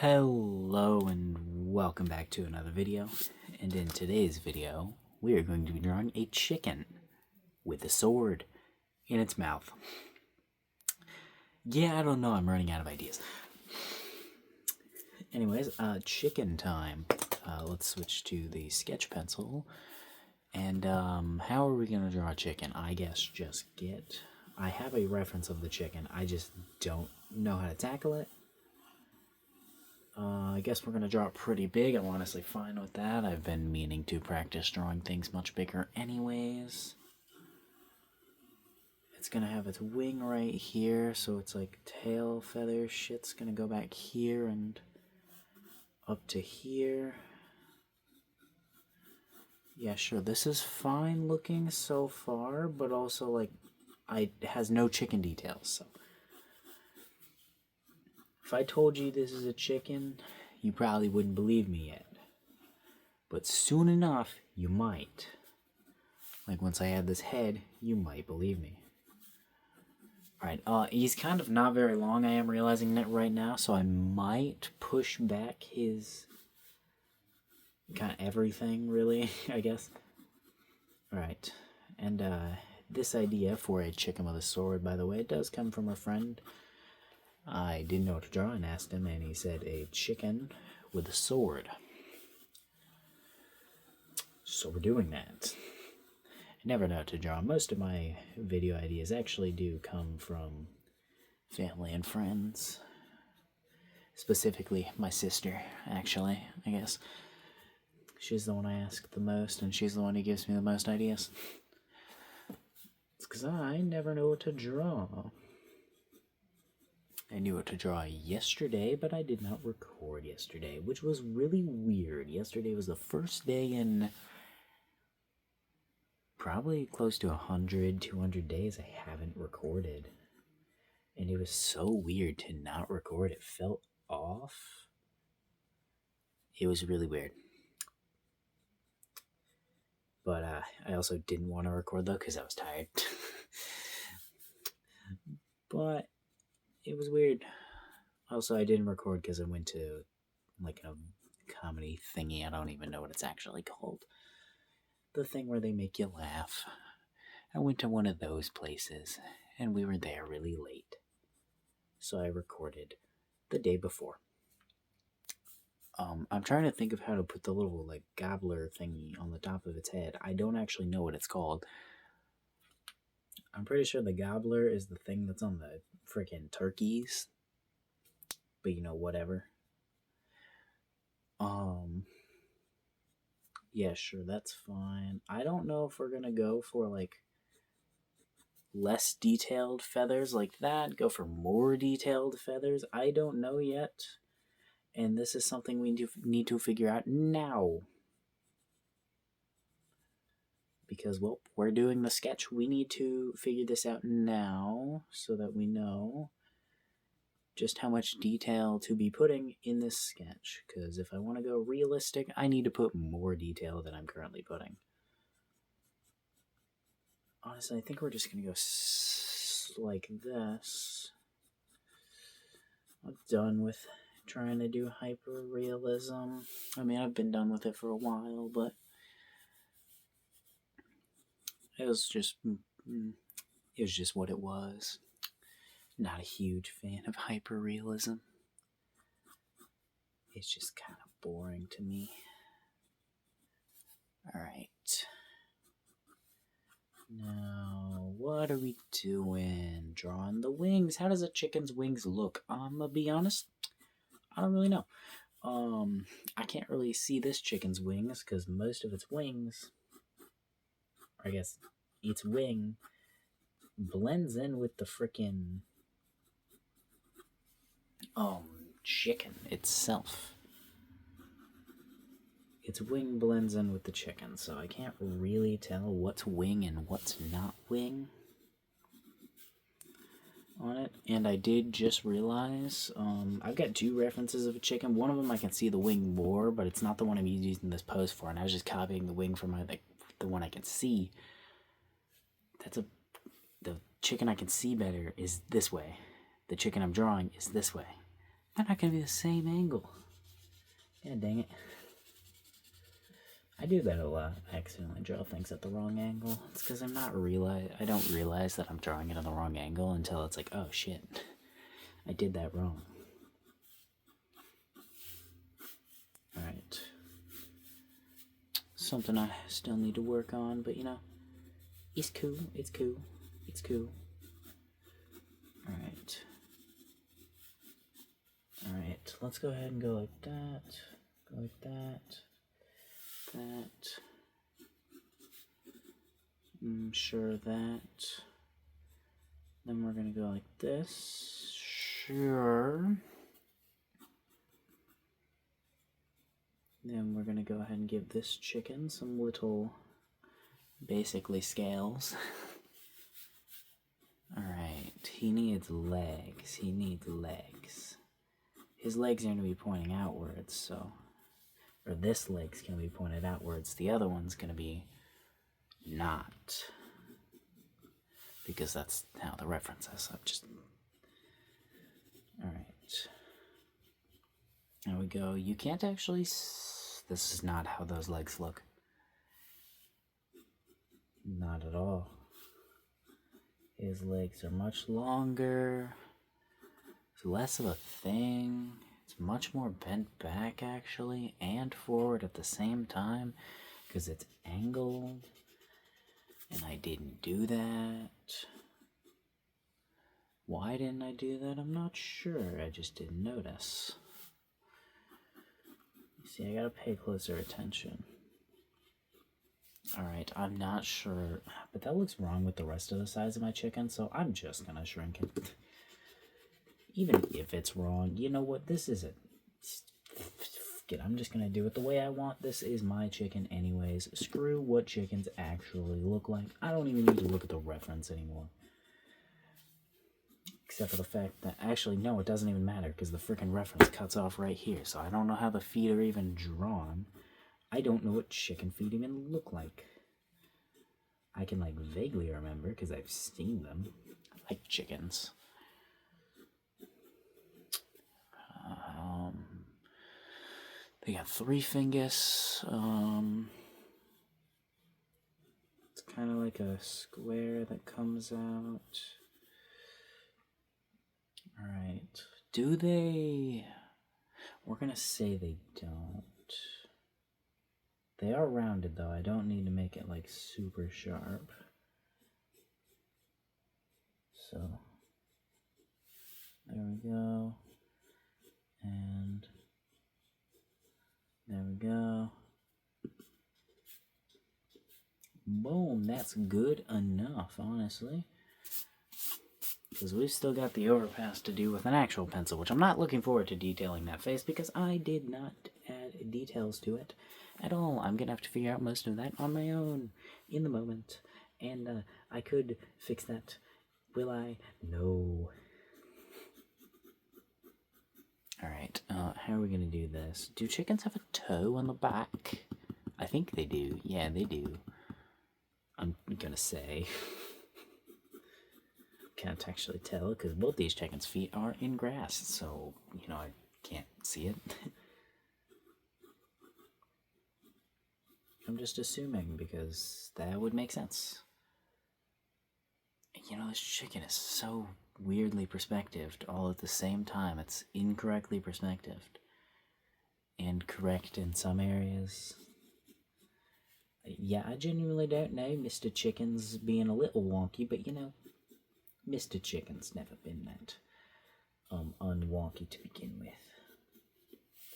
Hello and welcome back to another video, and in today's video we are going to be drawing a chicken with a sword in its mouth. Yeah, I don't know, I'm running out of ideas. Anyways, chicken time. Let's switch to the sketch pencil. And how are we going to draw a chicken? I guess I have a reference of the chicken, I just don't know how to tackle it. I guess we're going to draw it pretty big. I'm honestly fine with that. I've been meaning to practice drawing things much bigger anyways. It's going to have its wing right here, so it's like tail feather shit's going to go back here and up to here. Yeah, sure, this is fine looking so far, but also, like, it has no chicken details, so. If I told you this is a chicken, you probably wouldn't believe me yet. But soon enough, you might. Like once I add this head, you might believe me. Alright, he's kind of not very long, I am realizing that right now, so I might push back his kind of everything, really, I guess. Alright, and this idea for a chicken with a sword, by the way, it does come from a friend. I didn't know what to draw and asked him, and he said a chicken with a sword. So we're doing that. I never know what to draw. Most of my video ideas actually do come from family and friends. Specifically, my sister, actually, I guess. She's the one I ask the most, and she's the one who gives me the most ideas. It's because I never know what to draw. I knew what to draw yesterday, but I did not record yesterday, which was really weird. Yesterday was the first day in probably close to 100, 200 days I haven't recorded. And it was so weird to not record. It felt off. It was really weird. But I also didn't want to record, though, because I was tired. But it was weird. Also, I didn't record because I went to, like, a comedy thingy. I don't even know what it's actually called. The thing where they make you laugh. I went to one of those places, and we were there really late. So I recorded the day before. I'm trying to think of how to put the little, like, gobbler thingy on the top of its head. I don't actually know what it's called. I'm pretty sure the gobbler is the thing that's on the freaking turkeys. But, you know, whatever. Yeah, sure, that's fine. I don't know if we're gonna go for, like, less detailed feathers like that, go for more detailed feathers. I don't know yet. And this is something we need to figure out now. Because, well, we're doing the sketch. We need to figure this out now so that we know just how much detail to be putting in this sketch. Because if I want to go realistic, I need to put more detail than I'm currently putting. Honestly, I think we're just going to go like this. I'm done with trying to do hyper-realism. I mean, I've been done with it for a while, but it was just what it was. Not a huge fan of hyper-realism. It's just kind of boring to me. Alright. Now, what are we doing? Drawing the wings. How does a chicken's wings look? I'm gonna be honest, I don't really know. I can't really see this chicken's wings because most of its wings, or I guess its wing, blends in with the frickin' chicken itself. Its wing blends in with the chicken, so I can't really tell what's wing and what's not wing on it. And I did just realize, I've got two references of a chicken. One of them I can see the wing more, but it's not the one I'm using this pose for, and I was just copying the wing from the one I can see. The chicken I can see better is this way. The chicken I'm drawing is this way. They're not gonna be the same angle. Yeah, dang it. I do that a lot. I accidentally draw things at the wrong angle. It's because I don't realize that I'm drawing it at the wrong angle until it's like, oh shit, I did that wrong. Alright. Something I still need to work on, but you know, it's cool, it's cool, it's cool. Alright. Alright, let's go ahead and go like that, go like that, that. Sure, that. Then we're gonna go like this. Sure. Then we're gonna go ahead and give this chicken some little, basically scales. Alright, he needs legs. He needs legs. His legs are gonna be pointing outwards, so. Or this leg's gonna be pointed outwards. The other one's gonna be not. Because that's how the reference is. So just. Alright. There we go. You can't actually. This is not how those legs look. Not at all. His legs are much longer. It's less of a thing. It's much more bent back, actually, and forward at the same time, because it's angled. And I didn't do that. Why didn't I do that? I'm not sure. I just didn't notice. See, I gotta pay closer attention. Alright, I'm not sure, but that looks wrong with the rest of the size of my chicken, so I'm just gonna shrink it. Even if it's wrong, you know what? This isn't. I'm just gonna do it the way I want. This is my chicken anyways. Screw what chickens actually look like. I don't even need to look at the reference anymore. Except for the fact that, actually, no, it doesn't even matter, because the freaking reference cuts off right here, so I don't know how the feet are even drawn. I don't know what chicken feet even look like. I can, like, vaguely remember, because I've seen them. I like chickens. They got 3 fingers. It's kind of like a square that comes out. Alright. Do they? We're gonna say they don't. They are rounded though. I don't need to make it like super sharp. So there we go. And there we go. Boom, that's good enough, honestly. Because we've still got the overpass to do with an actual pencil, which I'm not looking forward to detailing that face because I did not add details to it at all. I'm going to have to figure out most of that on my own in the moment. And I could fix that. Will I? No. Alright, how are we going to do this? Do chickens have a toe on the back? I think they do. Yeah, they do. I'm going to say... Can't actually tell because both these chickens' feet are in grass, so you know I can't see it. I'm just assuming because that would make sense. You know, this chicken is so weirdly perspectived all at the same time. It's incorrectly perspectived and correct in some areas. Yeah, I genuinely don't know. Mr. Chicken's being a little wonky, but you know, Mr. Chicken's never been that unwonky to begin with.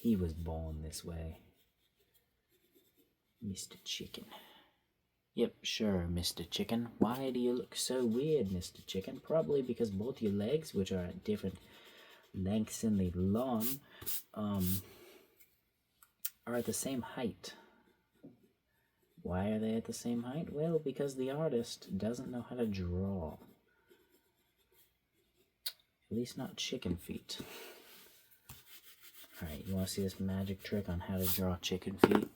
He was born this way. Mr. Chicken. Yep, sure, Mr. Chicken. Why do you look so weird, Mr. Chicken? Probably because both your legs, which are at different lengths in the lawn, are at the same height. Why are they at the same height? Well, because the artist doesn't know how to draw. At least not chicken feet. Alright, you want to see this magic trick on how to draw chicken feet?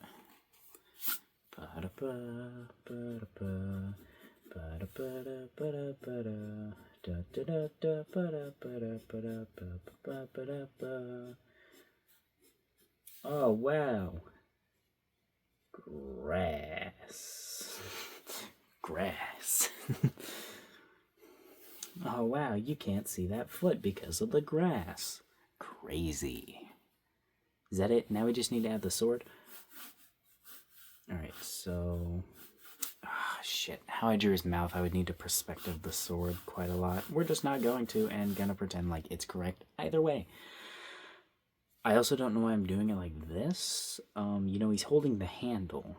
Da da da da ba da ba da ba da ba ba ba da ba. Oh wow. Grass. Grass. Oh wow, you can't see that foot because of the grass. Crazy. Is that it? Now we just need to add the sword? Alright, so... Ah, shit. How I drew his mouth, I would need to perspective the sword quite a lot. We're just not going to, and gonna pretend like it's correct either way. I also don't know why I'm doing it like this. You know, he's holding the handle.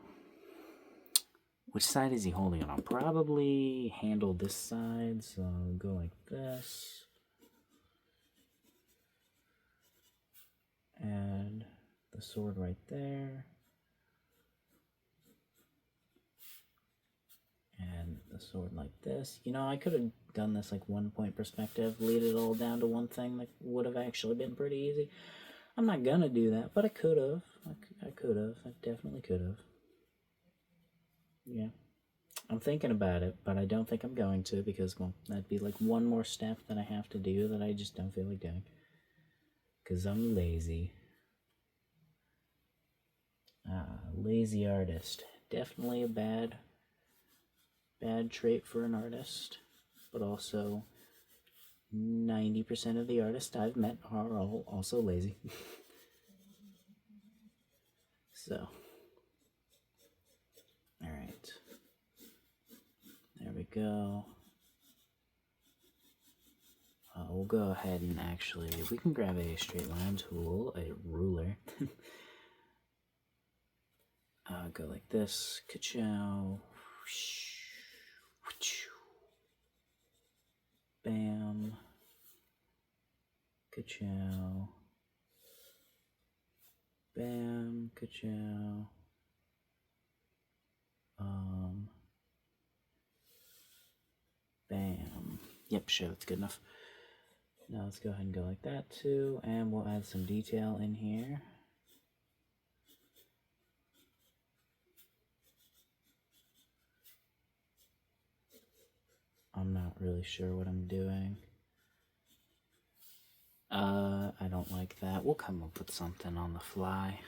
Which side is he holding it on? Probably handle this side, so I'll go like this. Add the sword right there. And the sword like this. You know, I could have done this like 1 point perspective, lead it all down to one thing that would have actually been pretty easy. I'm not gonna do that, but I could have. I could have. I definitely could have. Yeah. I'm thinking about it, but I don't think I'm going to because, well, that'd be like one more step that I have to do that I just don't feel like doing. Because I'm lazy. Lazy artist. Definitely a bad trait for an artist, but also 90% of the artists I've met are all also lazy. So, alright. There we go. We'll go ahead and actually, we can grab a straight line tool, a ruler. Go like this. Ka-chow. Bam. Ka-chow. Bam. Ka-chow. Bam. Yep, sure, that's good enough. Now let's go ahead and go like that too, and we'll add some detail in here. I'm not really sure what I'm doing. I don't like that. We'll come up with something on the fly.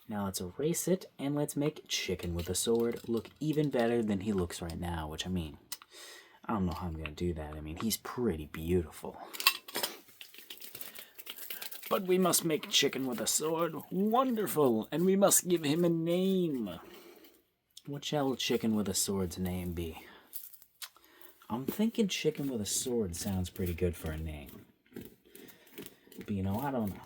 Now let's erase it, and let's make Chicken with a Sword look even better than he looks right now, which, I mean, I don't know how I'm going to do that. I mean, he's pretty beautiful. But we must make Chicken with a Sword wonderful, and we must give him a name. What shall Chicken with a Sword's name be? I'm thinking Chicken with a Sword sounds pretty good for a name. But, you know, I don't know.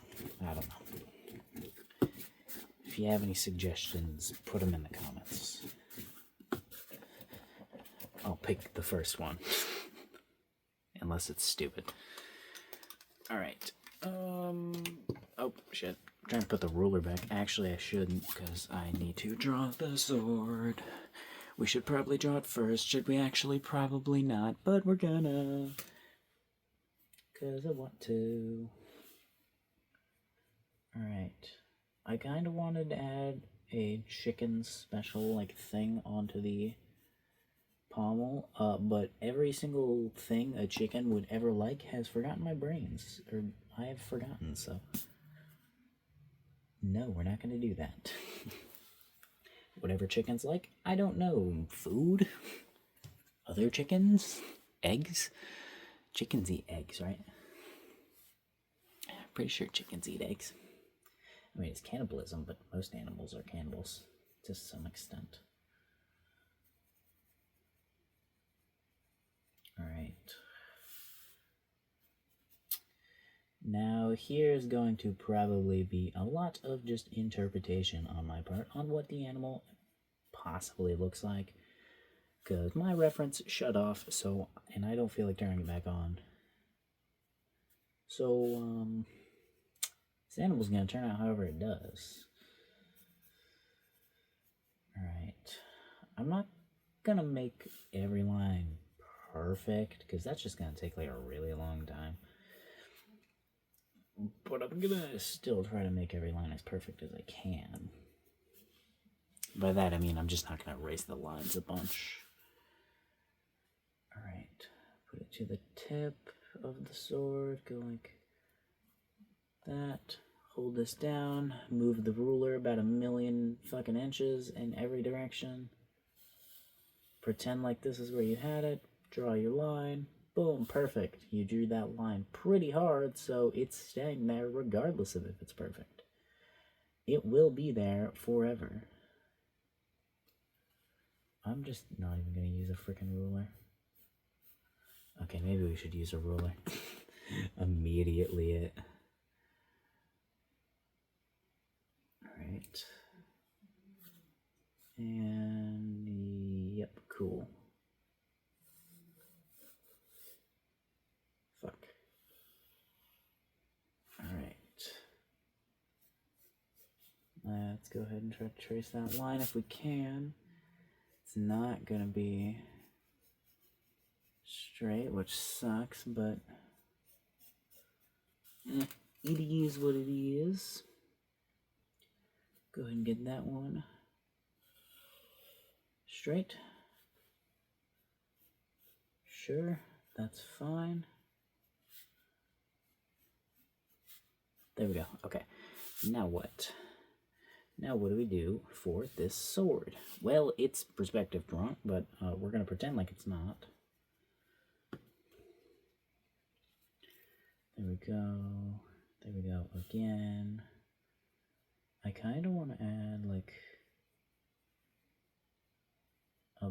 If you have any suggestions, put them in the comments. I'll pick the first one. Unless it's stupid. Alright. Oh, shit. I'm trying to put the ruler back. Actually, I shouldn't, because I need to draw the sword. We should probably draw it first. Should we actually? Probably not, but we're gonna. Because I want to. Alright. I kind of wanted to add a chicken special, like, thing onto the pommel, but every single thing a chicken would ever like has forgotten my brains. Or I have forgotten, so. No, we're not going to do that. Whatever chickens like, I don't know. Food? Other chickens? Eggs? Chickens eat eggs, right? I'm pretty sure chickens eat eggs. I mean, it's cannibalism, but most animals are cannibals to some extent. Alright. Now, here's going to probably be a lot of just interpretation on my part on what the animal possibly looks like. Because my reference shut off, so, and I don't feel like turning it back on. So, this animal's going to turn out however it does. Alright. I'm not going to make every line perfect, because that's just going to take like a really long time. But I'm going to still try to make every line as perfect as I can. By that I mean I'm just not going to erase the lines a bunch. Alright. Put it to the tip of the sword. Go like that. Hold this down. Move the ruler about 1,000,000 fucking inches in every direction. Pretend like this is where you had it. Draw your line. Boom, perfect. You drew that line pretty hard, so it's staying there regardless of if it's perfect. It will be there forever. I'm just not even going to use a freaking ruler. Okay, maybe we should use a ruler. Immediately it. Alright. And, yep, cool. Fuck. Alright. Let's go ahead and try to trace that line if we can. It's not gonna be straight, which sucks, but it is what it is. Go ahead and get that one straight. Sure, that's fine. There we go. Okay, now what? Now what do we do for this sword? Well, it's perspective drawn, but we're going to pretend like it's not. There we go. There we go again. I kind of want to add like a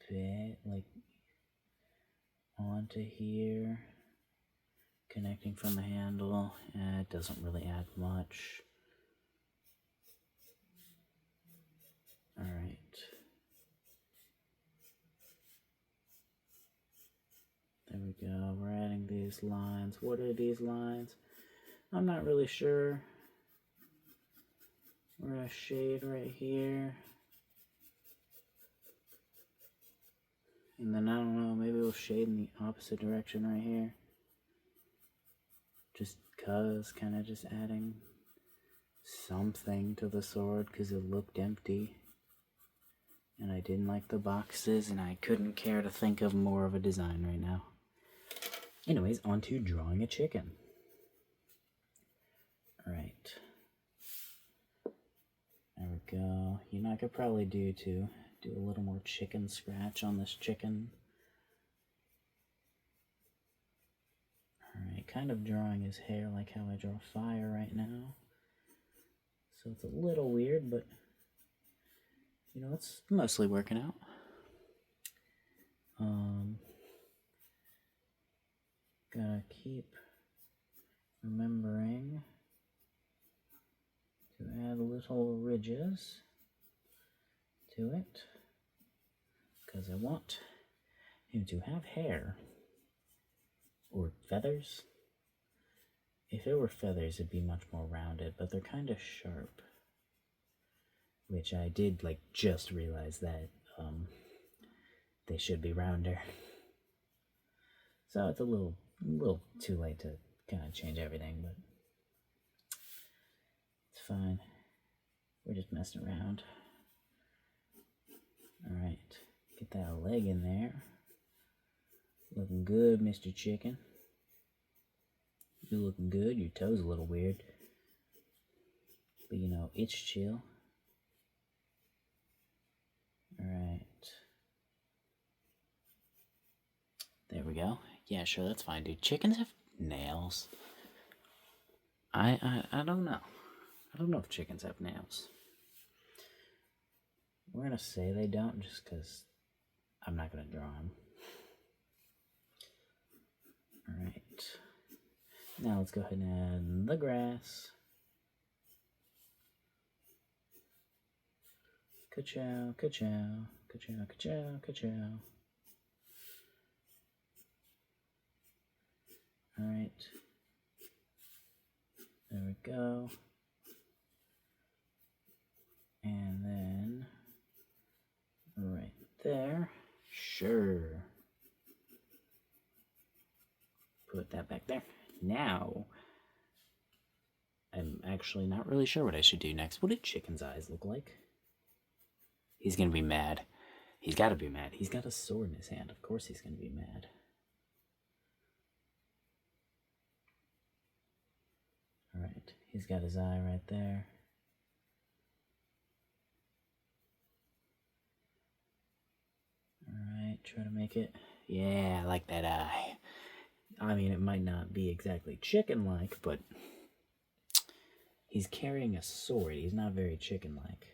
bit like onto here, connecting from the handle. It doesn't really add much. Alright. There we go. We're adding these lines. What are these lines? I'm not really sure. We're gonna shade right here. And then I don't know, maybe we'll shade in the opposite direction right here. Just cause, kind of just adding something to the sword because it looked empty. And I didn't like the boxes and I couldn't care to think of more of a design right now. Anyways, on to drawing a chicken. Alright. There we go. You know, I could probably do a little more chicken scratch on this chicken. Alright, kind of drawing his hair like how I draw fire right now. So it's a little weird, but you know, it's mostly working out. Gotta keep remembering to add little ridges to it, because I want him to have hair or feathers. If it were feathers, it'd be much more rounded, but they're kind of sharp, which I did like just realize that they should be rounder. So it's a little too late to kind of change everything, but it's fine. We're just messing around. Alright, get that leg in there. Looking good, Mr. Chicken. You're looking good. Your toe's a little weird, but you know, it's chill. Alright. There we go. Yeah, sure, that's fine, dude. Chickens have nails. I don't know. I don't know if chickens have nails. We're gonna say they don't just because I'm not gonna draw them. Alright. Now let's go ahead and add the grass. Ka-chow, ka-chow, ka-chow, ka-chow, ka-chow. Alright. There we go. And then right there. Sure. Put that back there. Now, I'm actually not really sure what I should do next. What do chicken's eyes look like? He's gonna be mad. He's gotta be mad. He's got a sword in his hand. Of course he's gonna be mad. Alright, he's got his eye right there. Alright, try to make it. Yeah, I like that eye. I mean, it might not be exactly chicken-like, but he's carrying a sword. He's not very chicken-like.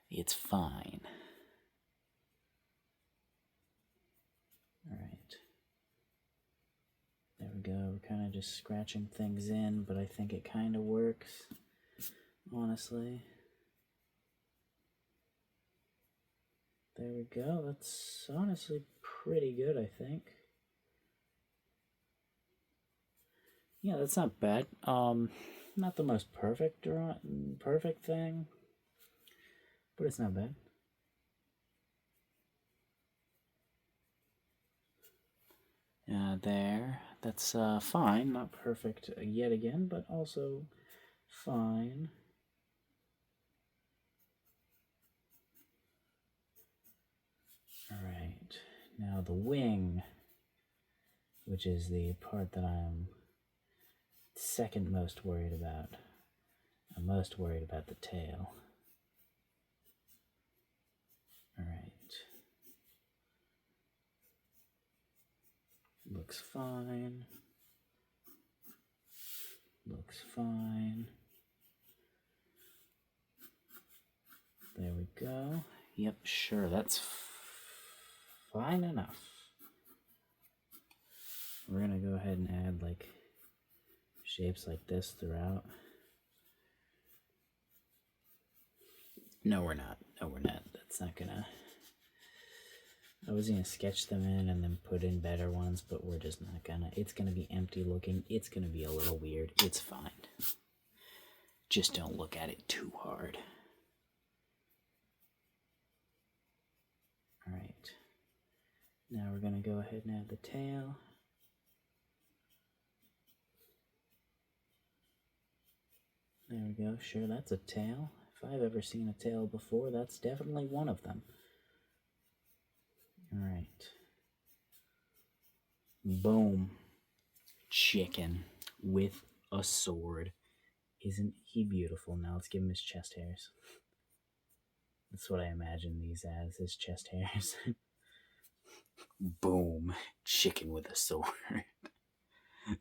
It's fine. Alright. There we go. We're kind of just scratching things in, but I think it kind of works, honestly. There we go. That's honestly pretty good, I think. Yeah, that's not bad. Not the most perfect thing, but it's not bad. There. That's fine. Not perfect yet again, but also fine. Alright. Now the wing, which is the part that I'm second most worried about. I'm most worried about the tail. Alright. Looks fine. Looks fine. There we go. Yep, sure, that's fine enough. We're gonna go ahead and add like shapes like this throughout. No, we're not. No, we're not. That's not gonna... I was gonna sketch them in and then put in better ones, but we're just not gonna. It's gonna be empty looking. It's gonna be a little weird. It's fine. Just don't look at it too hard. Alright. Now we're gonna go ahead and add the tail. There we go. Sure, that's a tail. If I've ever seen a tail before, that's definitely one of them. Alright. Boom. Chicken with a sword. Isn't he beautiful? Now let's give him his chest hairs. That's what I imagine these as, his chest hairs. Boom. Chicken with a sword.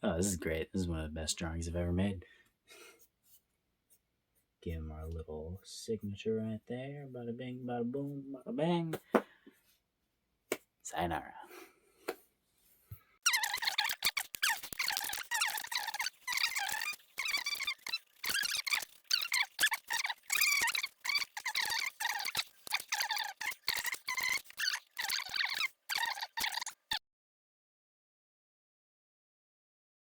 Oh, this is great. This is one of the best drawings I've ever made. Give him our little signature right there. Bada bing, bada boom, bada bang. Sayonara.